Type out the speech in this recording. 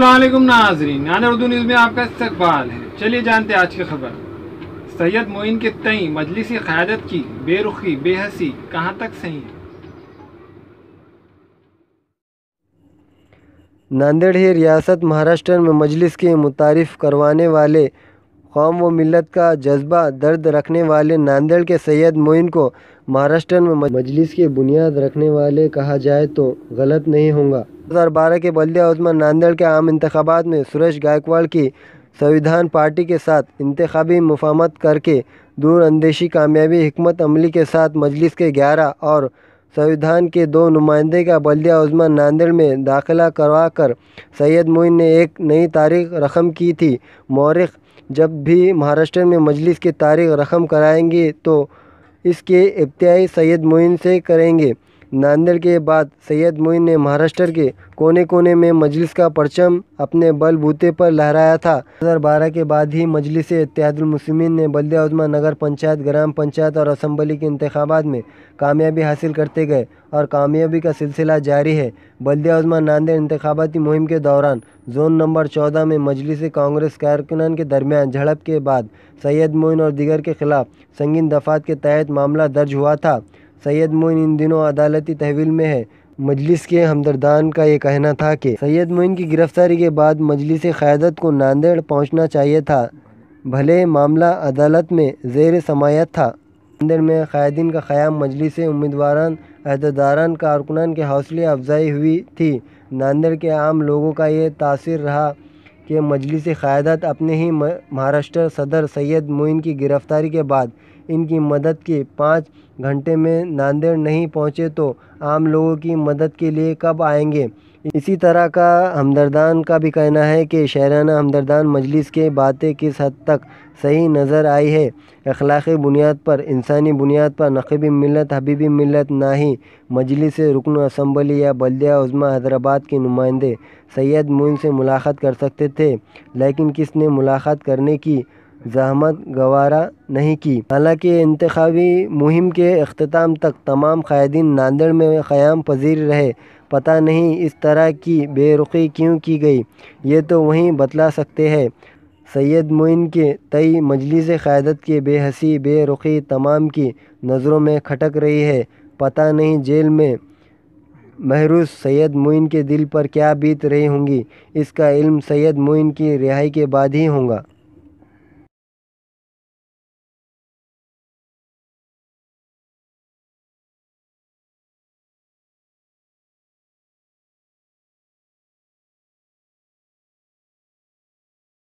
अस्सलाम वालेकुम नाज़रीन, नाना उर्दू न्यूज़ में आपका इस्तकबाल है। चलिए जानते हैं आज की खबर। सैयद मोइन के तई मजलिसी क़यादत की बेरुखी बेहसी कहाँ तक सही है। नांदेड़ ही रियासत महाराष्ट्र में मजलिस के मुतारिफ़ करवाने वाले कौम व मिलत का जज्बा दर्द रखने वाले नांदेड़ के सैयद मोइन को महाराष्ट्र में मजलिस की बुनियाद रखने वाले कहा जाए तो गलत नहीं होगा। 2012 के बल्दिया उज़्मा नांदेड़ के आम इंतखाबात में सुरेश गायकवाड़ की संविधान पार्टी के साथ इंतखाबी मुफाहमत करके दूर अंदेशी कामयाबी हिकमत अमली के साथ मजलिस के 11 और संविधान के 2 नुमाइंदे का बल्दिया उज़्मा नांदेड़ में दाखिला करवा कर सैयद मोइन ने एक नई तारीख रकम की थी। मौरिख जब भी महाराष्ट्र में मजलिस की तारीख रकम कराएंगे तो इसके इब्तिदाई सैयद मोइन से करेंगे। नांदेड़ के बाद सैयद मोइन ने महाराष्ट्र के कोने कोने में मजलिस का परचम अपने बलबूते पर लहराया था। 2012 के बाद ही मजलिस इत्तेहादुल मुस्लिमीन ने बल्दिया उज़्मा नगर पंचायत, ग्राम पंचायत और असम्बली के इंतखाबात में कामयाबी हासिल करते गए और कामयाबी का सिलसिला जारी है। बल्दिया उज़्मा नांदेड़ इंतखाबाती मुहिम के दौरान जोन नंबर 14 में मजलिस कांग्रेस कारकुनान के दरमियान झड़प के बाद सैयद मोइन और दीगर के खिलाफ संगीन दफात के तहत मामला दर्ज हुआ था। सैयद मोइन इन दिनों अदालती तहवील में है। मजलिस के हमदर्दान का ये कहना था कि सैयद मोइन की गिरफ्तारी के बाद मजलिस क़यादत को नांदेड़ पहुंचना चाहिए था, भले मामला अदालत में ज़ेर समायत था। नांदेड़ में क़ायदीन का क़याम मजलिस उम्मीदवारान अहदेदारान कारकुनान के हौसले अफजाई हुई थी। नांदेड़ के आम लोगों का ये तासीर रहा कि मजलिस क़यादत अपने ही महाराष्ट्र सदर सैयद मोइन की गिरफ्तारी के बाद इनकी मदद के 5 घंटे में नांदेड़ नहीं पहुंचे तो आम लोगों की मदद के लिए कब आएंगे। इसी तरह का हमदर्दान का भी कहना है कि शहराना हमदर्दान मजलिस के बातें किस हद तक सही नज़र आई है। अखलाक़ी बुनियाद पर, इंसानी बुनियाद पर नक़ीबी मिलत हबीबी मिलत ना ही मजलिस रुकन असम्बली या बल्दिया उज़्मा हैदराबाद के नुमाइंदे सैयद मोइन से मुलाकात कर सकते थे, लेकिन किसने मुलाकात करने की ज़हमत गवारा नहीं की। हालांकि इंतखाबी मुहिम के अख्ताम तक तमाम क़ायदीन नांदेड़ में क़याम पजीर रहे। पता नहीं इस तरह की बेरुखी क्यों की गई, ये तो वहीं बतला सकते हैं। सैयद मोइन के तई मजलिस क़यादत की बेहसी बेरुखी तमाम की नज़रों में खटक रही है। पता नहीं जेल में महरूस सैयद मोइन के दिल पर क्या बीत रही होंगी। इसका इल्म सैयद मोइन की रिहाई के बाद ही होगा।